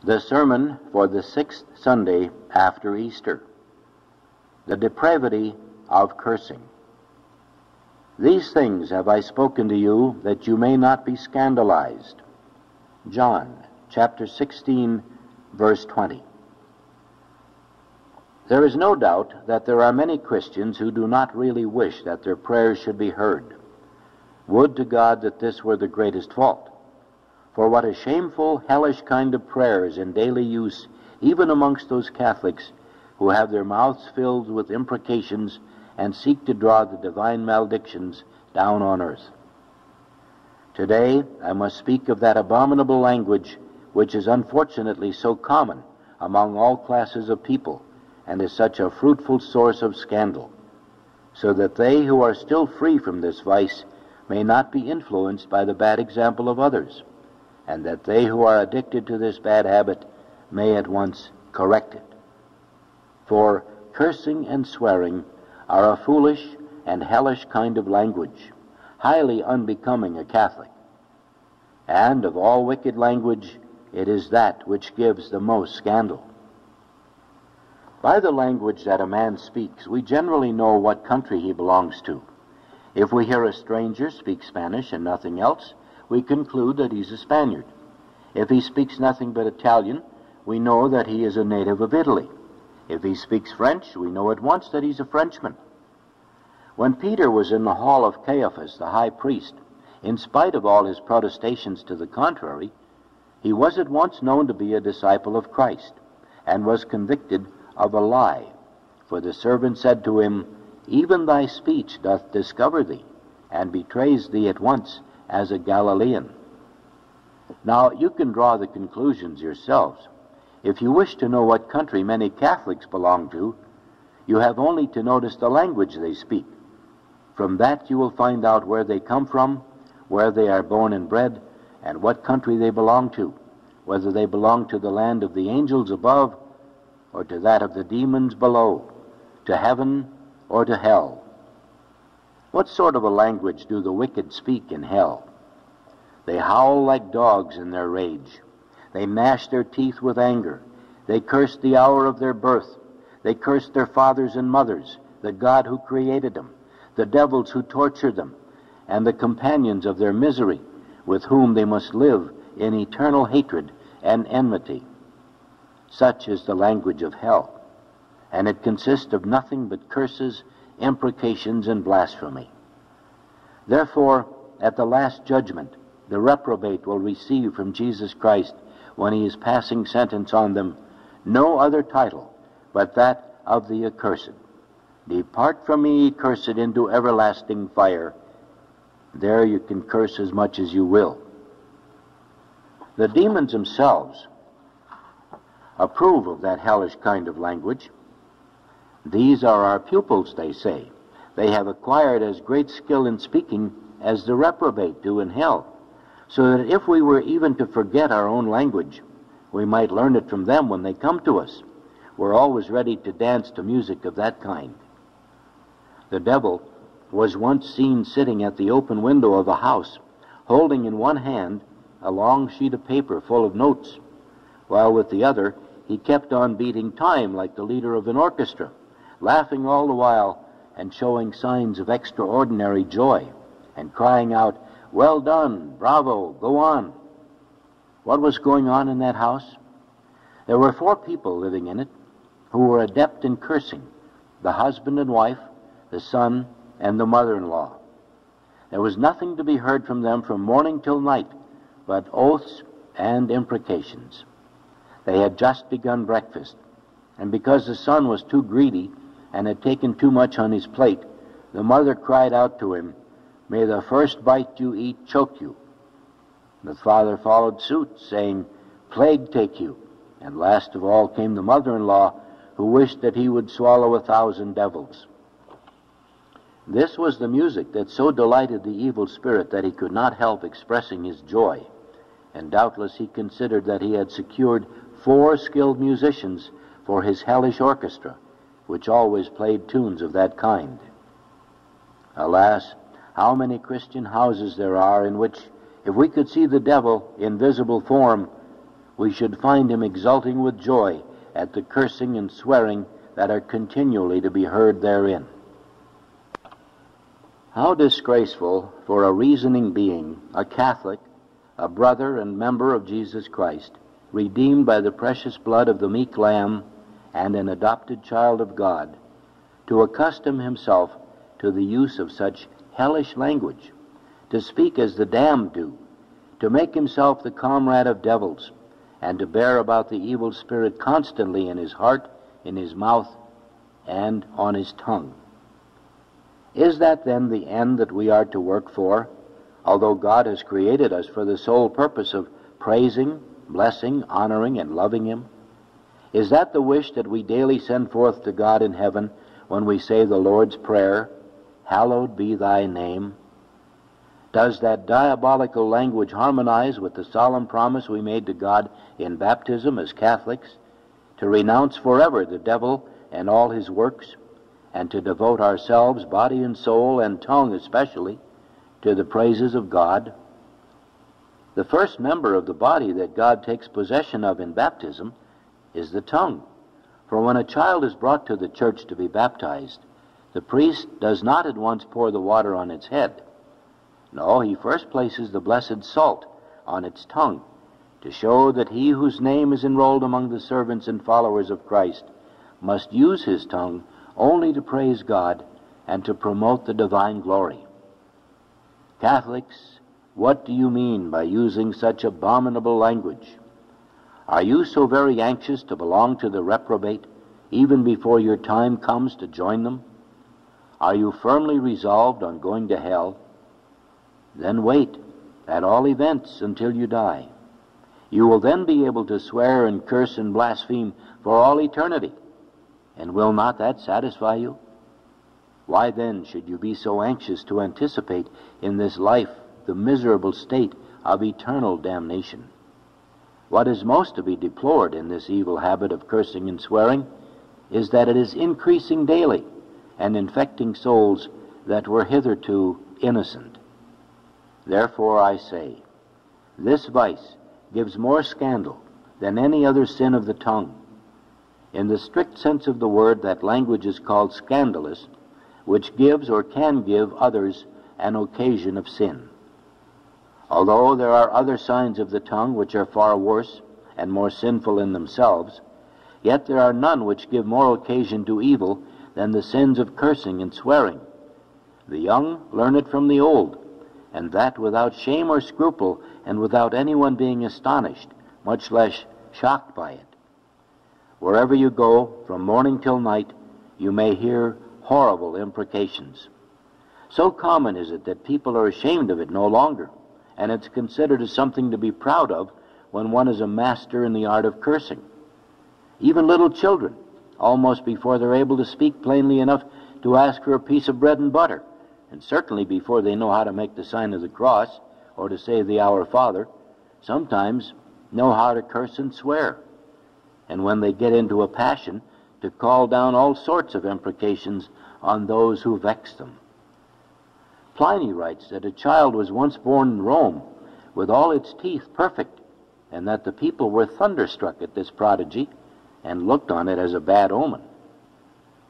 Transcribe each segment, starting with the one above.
The sermon for the 6th Sunday after Easter. The depravity of cursing. These things have I spoken to you, that you may not be scandalized. John chapter 16, verse 20. There is no doubt that there are many Christians who do not really wish that their prayers should be heard. Would to God that this were the greatest fault. For what a shameful, hellish kind of prayer is in daily use, even amongst those Catholics who have their mouths filled with imprecations and seek to draw the divine maledictions down on earth. Today I must speak of that abominable language which is unfortunately so common among all classes of people and is such a fruitful source of scandal, so that they who are still free from this vice may not be influenced by the bad example of others, and that they who are addicted to this bad habit may at once correct it. For cursing and swearing are a foolish and hellish kind of language, highly unbecoming a Catholic. And of all wicked language, it is that which gives the most scandal. By the language that a man speaks, we generally know what country he belongs to. If we hear a stranger speak Spanish and nothing else, we conclude that he's a Spaniard. If he speaks nothing but Italian, we know that he is a native of Italy. If he speaks French, we know at once that he's a Frenchman. When Peter was in the hall of Caiaphas, the high priest, in spite of all his protestations to the contrary, he was at once known to be a disciple of Christ, and was convicted of a lie. For the servant said to him, "Even thy speech doth discover thee, and betrays thee at once as a Galilean." Now, you can draw the conclusions yourselves. If you wish to know what country many Catholics belong to, you have only to notice the language they speak. From that you will find out where they come from, where they are born and bred, and what country they belong to, whether they belong to the land of the angels above, or to that of the demons below, to heaven or to hell. What sort of a language do the wicked speak in hell? They howl like dogs in their rage. They gnash their teeth with anger. They curse the hour of their birth. They curse their fathers and mothers, the God who created them, the devils who torture them, and the companions of their misery, with whom they must live in eternal hatred and enmity. Such is the language of hell, and it consists of nothing but curses, imprecations, and blasphemy. Therefore, at the last judgment, the reprobate will receive from Jesus Christ, when he is passing sentence on them, no other title but that of the accursed. "Depart from me, ye cursed, into everlasting fire." There you can curse as much as you will. The demons themselves approve of that hellish kind of language. "These are our pupils," they say. "They have acquired as great skill in speaking as the reprobate do in hell, so that if we were even to forget our own language, we might learn it from them when they come to us. We're always ready to dance to music of that kind." The devil was once seen sitting at the open window of a house, holding in one hand a long sheet of paper full of notes, while with the other he kept on beating time like the leader of an orchestra, laughing all the while and showing signs of extraordinary joy, and crying out, "Well done, bravo, go on." What was going on in that house? There were 4 people living in it who were adept in cursing: the husband and wife, the son, and the mother-in-law. There was nothing to be heard from them from morning till night but oaths and imprecations. They had just begun breakfast, and because the son was too greedy and had taken too much on his plate, the mother cried out to him, "May the first bite you eat choke you." The father followed suit, saying, "Plague take you." And last of all came the mother-in-law, who wished that he would swallow 1,000 devils. This was the music that so delighted the evil spirit that he could not help expressing his joy, and doubtless he considered that he had secured 4 skilled musicians for his hellish orchestra, which always played tunes of that kind. Alas, how many Christian houses there are in which, if we could see the devil in visible form, we should find him exulting with joy at the cursing and swearing that are continually to be heard therein. How disgraceful for a reasoning being, a Catholic, a brother and member of Jesus Christ, redeemed by the precious blood of the meek Lamb and an adopted child of God, to accustom himself to the use of such hellish language, to speak as the damned do, to make himself the comrade of devils, and to bear about the evil spirit constantly in his heart, in his mouth, and on his tongue. Is that then the end that we are to work for, although God has created us for the sole purpose of praising, blessing, honoring, and loving him? Is that the wish that we daily send forth to God in heaven when we say the Lord's Prayer, "Hallowed be thy name"? Does that diabolical language harmonize with the solemn promise we made to God in baptism as Catholics, to renounce forever the devil and all his works, and to devote ourselves, body and soul, and tongue especially, to the praises of God? The first member of the body that God takes possession of in baptism is the tongue. For when a child is brought to the church to be baptized, the priest does not at once pour the water on its head. No, he first places the blessed salt on its tongue, to show that he whose name is enrolled among the servants and followers of Christ must use his tongue only to praise God and to promote the divine glory. Catholics, what do you mean by using such abominable language? Are you so very anxious to belong to the reprobate even before your time comes to join them? Are you firmly resolved on going to hell? Then wait, at all events, until you die. You will then be able to swear and curse and blaspheme for all eternity. And will not that satisfy you? Why then should you be so anxious to anticipate in this life the miserable state of eternal damnation? What is most to be deplored in this evil habit of cursing and swearing is that it is increasing daily and infecting souls that were hitherto innocent. Therefore I say, this vice gives more scandal than any other sin of the tongue. In the strict sense of the word, that language is called scandalous, which gives or can give others an occasion of sin. Although there are other signs of the tongue which are far worse and more sinful in themselves, yet there are none which give more occasion to evil than the sins of cursing and swearing. The young learn it from the old, and that without shame or scruple, and without anyone being astonished, much less shocked by it. Wherever you go, from morning till night, you may hear horrible imprecations. So common is it that people are ashamed of it no longer, and it's considered as something to be proud of when one is a master in the art of cursing. Even little children, almost before they're able to speak plainly enough to ask for a piece of bread and butter, and certainly before they know how to make the sign of the cross or to say the Our Father, sometimes know how to curse and swear, and when they get into a passion, to call down all sorts of imprecations on those who vex them. Pliny writes that a child was once born in Rome with all its teeth perfect, and that the people were thunderstruck at this prodigy and looked on it as a bad omen.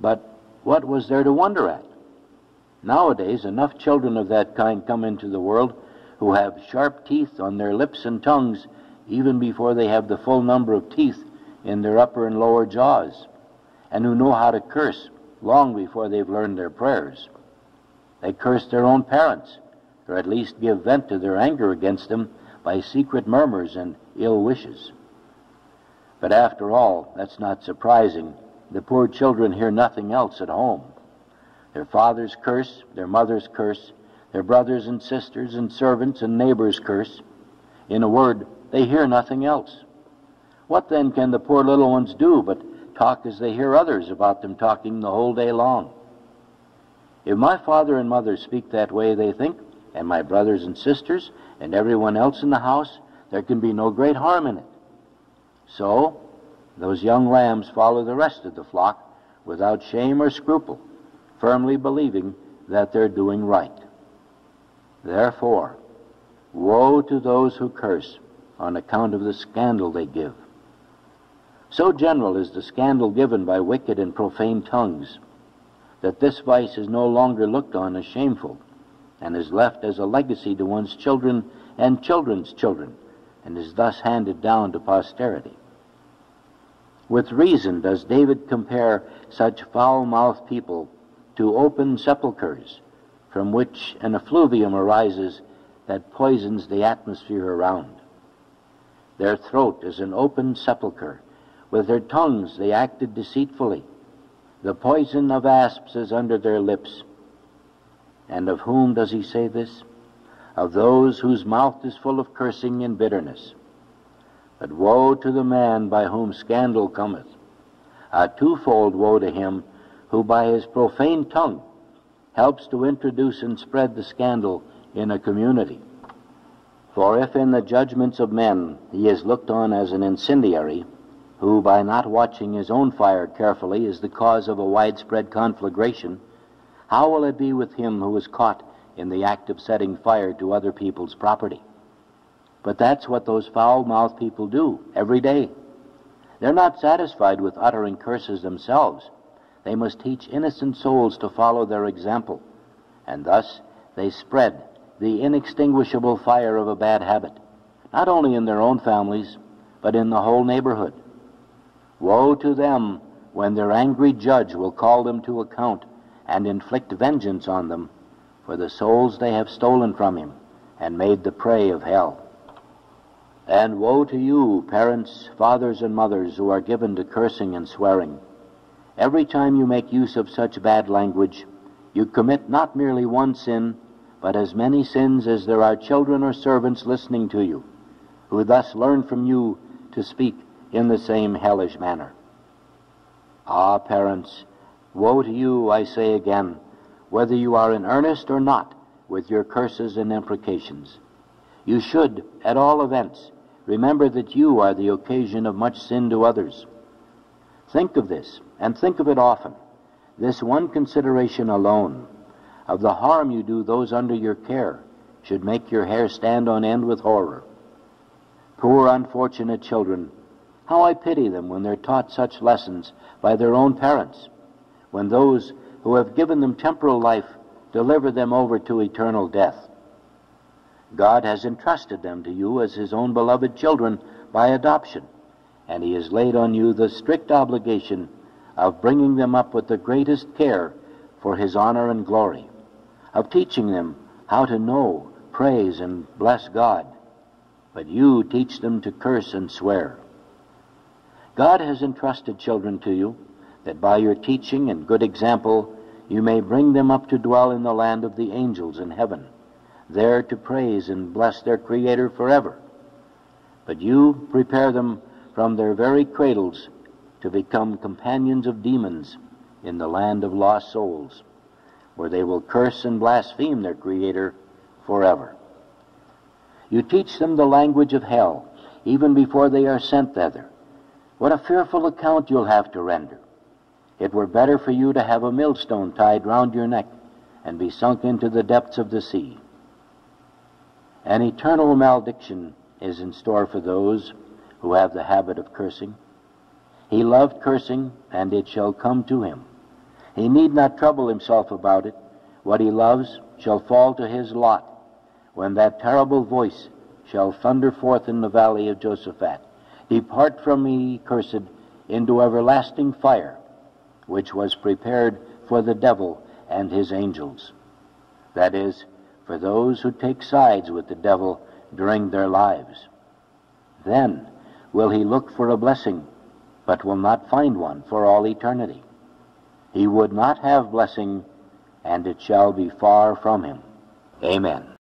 But what was there to wonder at? Nowadays, enough children of that kind come into the world who have sharp teeth on their lips and tongues even before they have the full number of teeth in their upper and lower jaws, and who know how to curse long before they've learned their prayers. They curse their own parents, or at least give vent to their anger against them by secret murmurs and ill wishes. But after all, that's not surprising. The poor children hear nothing else at home. Their fathers curse, their mothers curse, their brothers and sisters and servants and neighbors curse. In a word, they hear nothing else. What then can the poor little ones do but talk as they hear others about them talking the whole day long? If my father and mother speak that way, they think, and my brothers and sisters and everyone else in the house, there can be no great harm in it. So, those young lambs follow the rest of the flock without shame or scruple, firmly believing that they're doing right. Therefore, woe to those who curse, on account of the scandal they give. So general is the scandal given by wicked and profane tongues that this vice is no longer looked on as shameful, and is left as a legacy to one's children and children's children, and is thus handed down to posterity. With reason does David compare such foul-mouthed people to open sepulchres, from which an effluvium arises that poisons the atmosphere around. Their throat is an open sepulchre. With their tongues they acted deceitfully. The poison of asps is under their lips. And of whom does he say this? Of those whose mouth is full of cursing and bitterness. But woe to the man by whom scandal cometh. A twofold woe to him who by his profane tongue helps to introduce and spread the scandal in a community. For if in the judgments of men he is looked on as an incendiary, who by not watching his own fire carefully is the cause of a widespread conflagration, how will it be with him who is caught in the act of setting fire to other people's property? But that's what those foul-mouthed people do every day. They're not satisfied with uttering curses themselves. They must teach innocent souls to follow their example, and thus they spread the inextinguishable fire of a bad habit, not only in their own families, but in the whole neighborhood. Woe to them when their angry judge will call them to account and inflict vengeance on them for the souls they have stolen from him and made the prey of hell. And woe to you, parents, fathers, and mothers, who are given to cursing and swearing. Every time you make use of such bad language, you commit not merely one sin, but as many sins as there are children or servants listening to you, who thus learn from you to speak in the same hellish manner. Ah, parents, woe to you, I say again, whether you are in earnest or not with your curses and imprecations. You should, at all events, remember that you are the occasion of much sin to others. Think of this, and think of it often, this one consideration alone, of the harm you do those under your care, should make your hair stand on end with horror. Poor unfortunate children, how I pity them when they're taught such lessons by their own parents, when those who have given them temporal life deliver them over to eternal death. God has entrusted them to you as his own beloved children by adoption, and he has laid on you the strict obligation of bringing them up with the greatest care for his honor and glory, of teaching them how to know, praise, and bless God. But you teach them to curse and swear. God has entrusted children to you, that by your teaching and good example you may bring them up to dwell in the land of the angels in heaven, there to praise and bless their Creator forever. But you prepare them from their very cradles to become companions of demons in the land of lost souls, where they will curse and blaspheme their Creator forever. You teach them the language of hell, even before they are sent thither. What a fearful account you'll have to render. It were better for you to have a millstone tied round your neck and be sunk into the depths of the sea. An eternal malediction is in store for those who have the habit of cursing. He loved cursing, and it shall come to him. He need not trouble himself about it. What he loves shall fall to his lot when that terrible voice shall thunder forth in the valley of Josaphat, "Depart from me, cursed, into everlasting fire, which was prepared for the devil and his angels." That is, for those who take sides with the devil during their lives. Then will he look for a blessing, but will not find one for all eternity. He would not have blessing, and it shall be far from him. Amen.